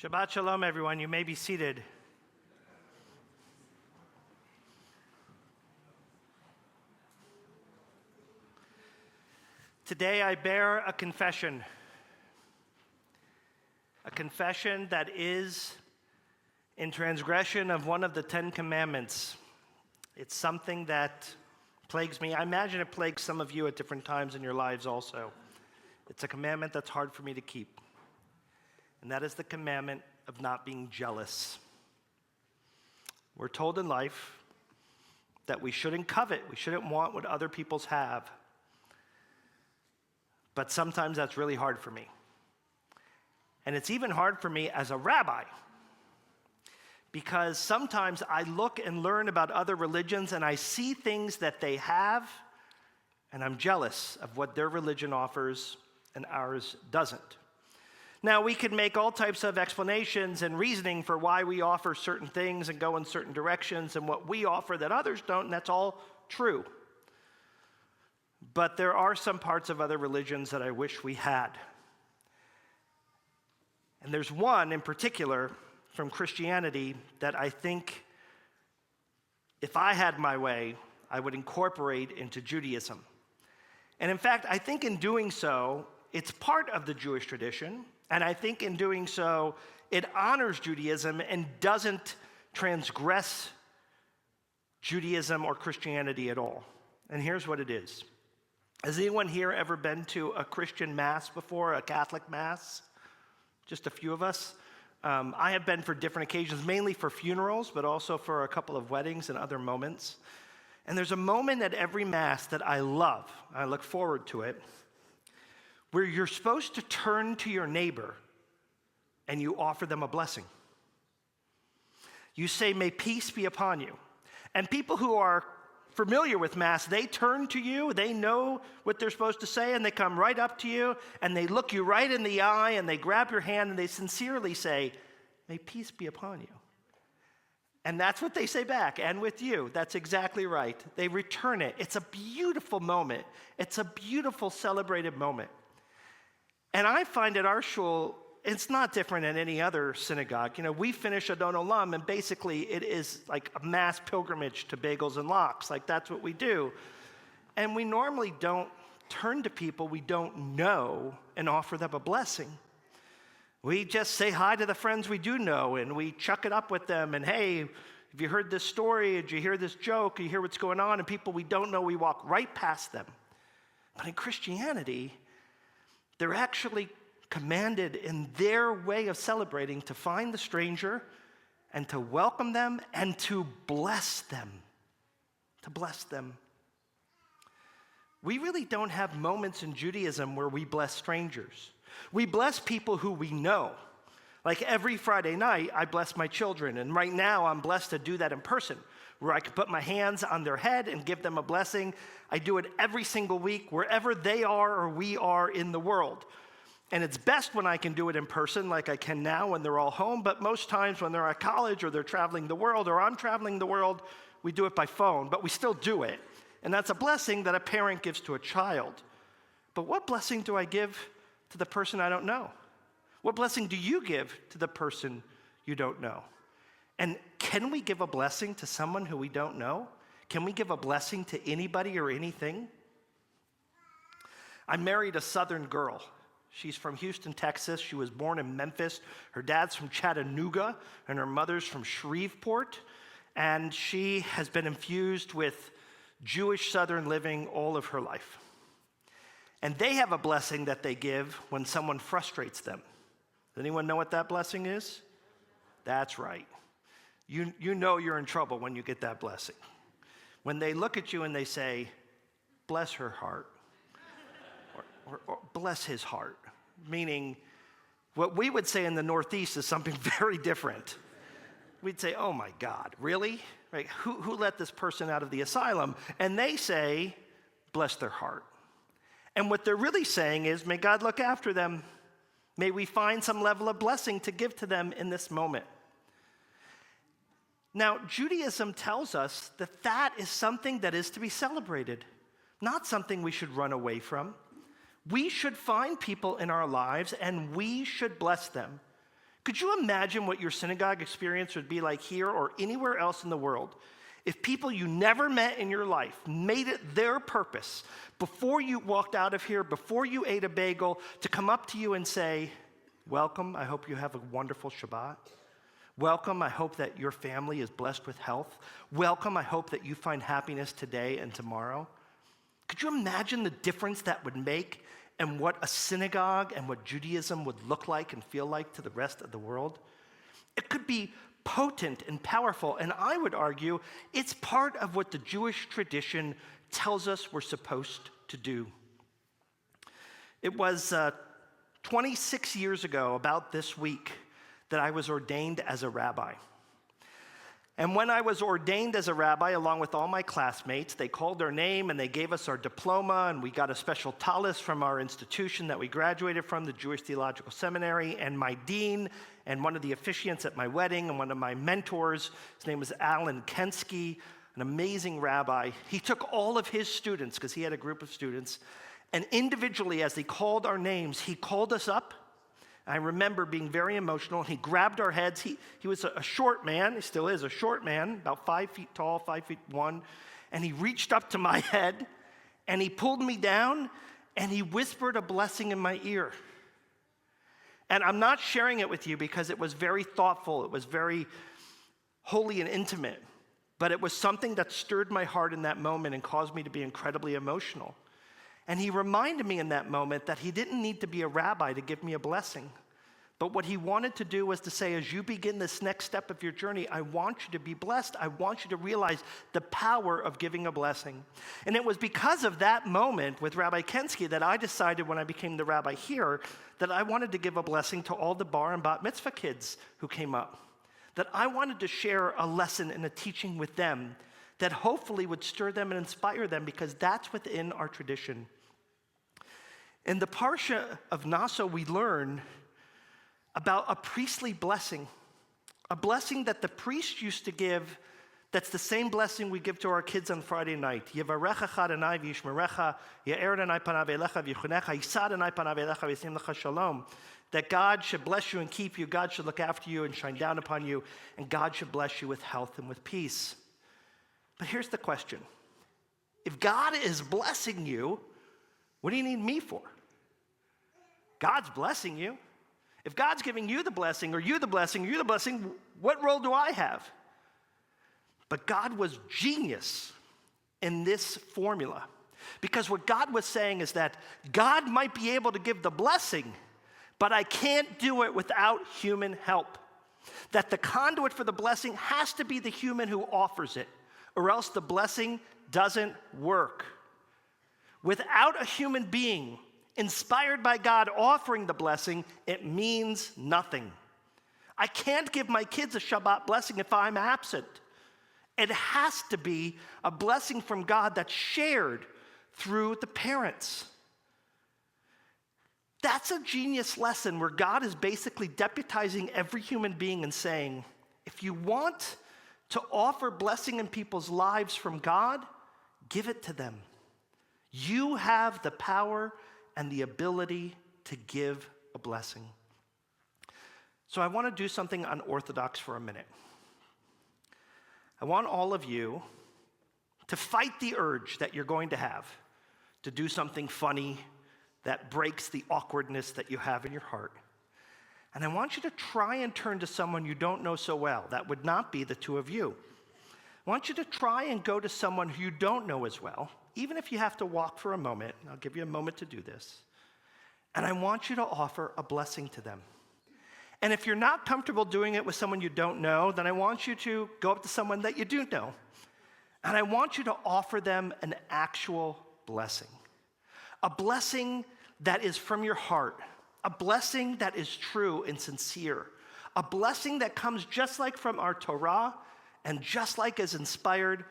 Shabbat Shalom, everyone. You may be seated. Today I bear a confession that is in transgression of one of the 10 Commandments. It's something that plagues me. I imagine it plagues some of you at different times in your lives also. It's a commandment that's hard for me to keep. And that is the commandment of not being jealous. We're told in life that we shouldn't covet, we shouldn't want what other people's have. But sometimes that's really hard for me. And it's even hard for me as a rabbi, because sometimes I look and learn about other religions and I see things that they have, and I'm jealous of what their religion offers and ours doesn't. Now, we could make all types of explanations and reasoning for why we offer certain things and go in certain directions and what we offer that others don't, and that's all true. But there are some parts of other religions that I wish we had. And there's one in particular from Christianity that I think if I had my way, I would incorporate into Judaism. And in fact, I think in doing so, it's part of the Jewish tradition. And I think in doing so, it honors Judaism and doesn't transgress Judaism or Christianity at all. And here's what it is. Has anyone here ever been to a Christian mass before, a Catholic mass? Just a few of us. I have been for different occasions, mainly for funerals, but also for a couple of weddings and other moments. And there's a moment at every mass that I love. I look forward to it, where you're supposed to turn to your neighbor and you offer them a blessing. You say, "May peace be upon you." And people who are familiar with Mass, they turn to you, they know what they're supposed to say, and they come right up to you, and they look you right in the eye, and they grab your hand, and they sincerely say, "May peace be upon you." And that's what they say back, and with you, that's exactly right. They return it. It's a beautiful moment. It's a beautiful celebrated moment. And I find at our shul, it's not different than any other synagogue. You know, we finish Adon Olam, and basically it is like a mass pilgrimage to bagels and lox. Like, that's what we do. And we normally don't turn to people we don't know and offer them a blessing. We just say hi to the friends we do know, and we chuck it up with them. And hey, have you heard this story? Did you hear this joke? You hear what's going on? And people we don't know, we walk right past them. But in Christianity, they're actually commanded in their way of celebrating to find the stranger and to welcome them and to bless them. To bless them. We really don't have moments in Judaism where we bless strangers. We bless people who we know. Like every Friday night, I bless my children, and right now I'm blessed to do that in person, where I can put my hands on their head and give them a blessing. I do it every single week, wherever they are or we are in the world. And it's best when I can do it in person, like I can now when they're all home, but most times when they're at college or they're traveling the world or I'm traveling the world, we do it by phone, but we still do it. And that's a blessing that a parent gives to a child. But what blessing do I give to the person I don't know? What blessing do you give to the person you don't know? And can we give a blessing to someone who we don't know? Can we give a blessing to anybody or anything? I married a Southern girl. She's from Houston, Texas. She was born in Memphis. Her dad's from Chattanooga, and her mother's from Shreveport. And she has been infused with Jewish Southern living all of her life. And they have a blessing that they give when someone frustrates them. Does anyone know what that blessing is? That's right. You know you're in trouble when you get that blessing. When they look at you and they say, "Bless her heart," or "Bless his heart," meaning what we would say in the Northeast is something very different. We'd say, "Oh my God, really? Right? Who let this person out of the asylum?" And they say, "Bless their heart." And what they're really saying is, may God look after them. May we find some level of blessing to give to them in this moment. Now, Judaism tells us that that is something that is to be celebrated, not something we should run away from. We should find people in our lives and we should bless them. Could you imagine what your synagogue experience would be like here or anywhere else in the world if people you never met in your life made it their purpose before you walked out of here, before you ate a bagel, to come up to you and say, welcome, I hope you have a wonderful Shabbat. Welcome, I hope that your family is blessed with health. Welcome, I hope that you find happiness today and tomorrow. Could you imagine the difference that would make and what a synagogue and what Judaism would look like and feel like to the rest of the world? It could be potent and powerful, and I would argue it's part of what the Jewish tradition tells us we're supposed to do. It was 26 years ago, about this week, that I was ordained as a rabbi. And when I was ordained as a rabbi, along with all my classmates, they called our name and they gave us our diploma, and we got a special talis from our institution that we graduated from, the Jewish Theological Seminary. And my dean and one of the officiants at my wedding and one of my mentors, his name was Alan Kensky, an amazing rabbi. He took all of his students, because he had a group of students, and individually, as they called our names, he called us up. I remember being very emotional. He grabbed our heads. He was a short man. He still is a short man, about 5 feet tall, 5'1". And he reached up to my head, and he pulled me down, and he whispered a blessing in my ear. And I'm not sharing it with you because it was very thoughtful. It was very holy and intimate. But it was something that stirred my heart in that moment and caused me to be incredibly emotional. And he reminded me in that moment that he didn't need to be a rabbi to give me a blessing. But what he wanted to do was to say, as you begin this next step of your journey, I want you to be blessed. I want you to realize the power of giving a blessing. And it was because of that moment with Rabbi Kensky that I decided when I became the rabbi here that I wanted to give a blessing to all the bar and bat mitzvah kids who came up. That I wanted to share a lesson and a teaching with them that hopefully would stir them and inspire them, because that's within our tradition. In the Parsha of Naso, we learn about a priestly blessing, a blessing that the priest used to give. That's the same blessing we give to our kids on Friday night. Yevarechecha Adonai v'yishmerecha, Ye'er Adonai panav elecha v'yichunecha, Yisa Adonai panav elecha v'yisim lecha shalom. That God should bless you and keep you, God should look after you and shine down upon you, and God should bless you with health and with peace. But here's the question. If God is blessing you, what do you need me for? God's blessing you. If God's giving you the blessing, or you the blessing, or you the blessing, what role do I have? But God was genius in this formula. Because what God was saying is that God might be able to give the blessing, but I can't do it without human help. That the conduit for the blessing has to be the human who offers it, or else the blessing doesn't work. Without a human being inspired by God offering the blessing, it means nothing. I can't give my kids a Shabbat blessing if I'm absent. It has to be a blessing from God that's shared through the parents. That's a genius lesson where God is basically deputizing every human being and saying, if you want to offer blessing in people's lives from God, give it to them. You have the power and the ability to give a blessing. So I want to do something unorthodox for a minute. I want all of you to fight the urge that you're going to have to do something funny that breaks the awkwardness that you have in your heart. And I want you to try and turn to someone you don't know so well. That would not be the two of you. I want you to try and go to someone who you don't know as well, even if you have to walk for a moment. I'll give you a moment to do this. And I want you to offer a blessing to them. And if you're not comfortable doing it with someone you don't know, then I want you to go up to someone that you do know. And I want you to offer them an actual blessing. A blessing that is from your heart. A blessing that is true and sincere. A blessing that comes just like from our Torah and just like is inspired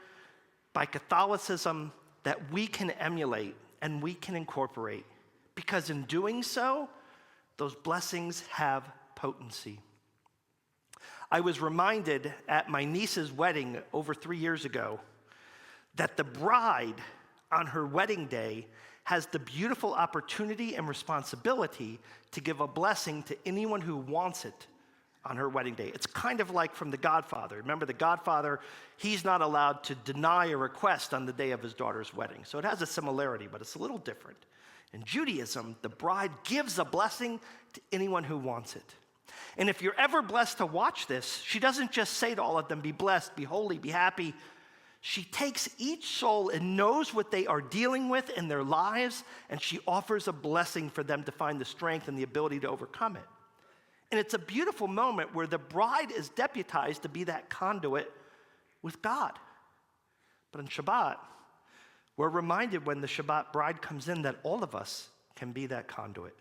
by Catholicism, that we can emulate and we can incorporate. Because in doing so, those blessings have potency. I was reminded at my niece's wedding over 3 years ago that the bride on her wedding day has the beautiful opportunity and responsibility to give a blessing to anyone who wants it on her wedding day. It's kind of like from The Godfather. Remember, The Godfather, he's not allowed to deny a request on the day of his daughter's wedding. So it has a similarity, but it's a little different. In Judaism, the bride gives a blessing to anyone who wants it. And if you're ever blessed to watch this, she doesn't just say to all of them, be blessed, be holy, be happy. She takes each soul and knows what they are dealing with in their lives, and she offers a blessing for them to find the strength and the ability to overcome it. And it's a beautiful moment where the bride is deputized to be that conduit with God. But on Shabbat, we're reminded when the Shabbat bride comes in that all of us can be that conduit.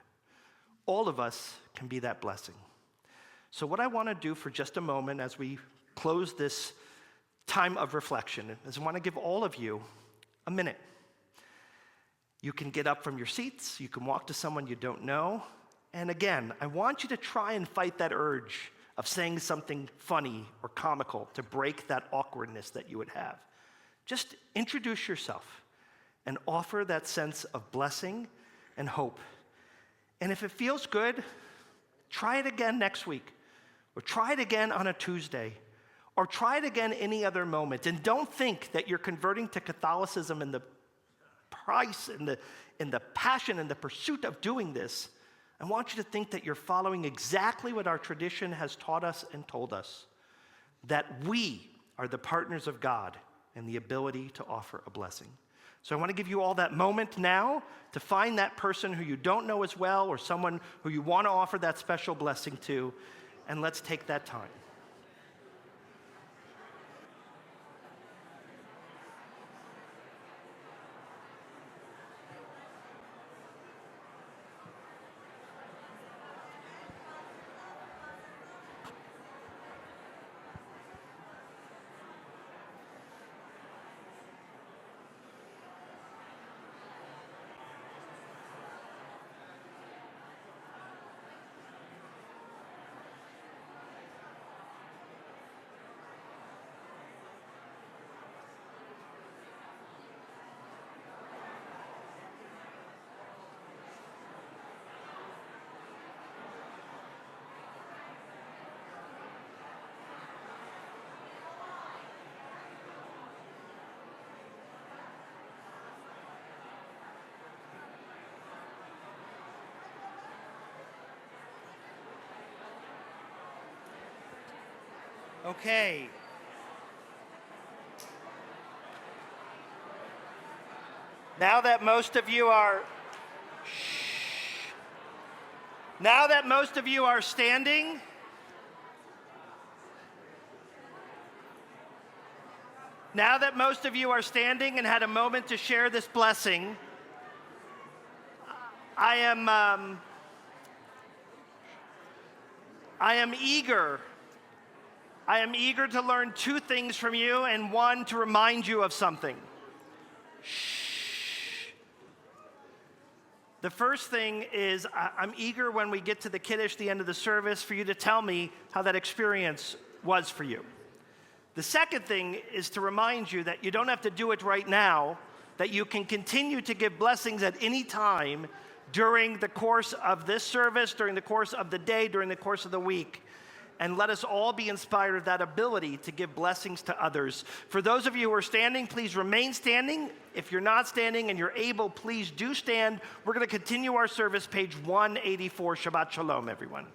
All of us can be that blessing. So what I want to do for just a moment as we close this time of reflection is I want to give all of you a minute. You can get up from your seats. You can walk to someone you don't know. And again, I want you to try and fight that urge of saying something funny or comical to break that awkwardness that you would have. Just introduce yourself and offer that sense of blessing and hope. And if it feels good, try it again next week, or try it again on a Tuesday, or try it again any other moment. And don't think that you're converting to Catholicism in the price and the passion and the pursuit of doing this. I want you to think that you're following exactly what our tradition has taught us and told us, that we are the partners of God and the ability to offer a blessing. So I want to give you all that moment now to find that person who you don't know as well or someone who you want to offer that special blessing to, and let's take that time. Okay. Now that most of you are standing, and had a moment to share this blessing, I am eager to learn two things from you, and one to remind you of something. The first thing is I'm eager when we get to the Kiddush, the end of the service, for you to tell me how that experience was for you. The second thing is to remind you that you don't have to do it right now, that you can continue to give blessings at any time during the course of this service, during the course of the day, during the course of the week. And let us all be inspired of that ability to give blessings to others. For those of you who are standing, please remain standing. If you're not standing and you're able, please do stand. We're going to continue our service, page 184. Shabbat Shalom, everyone.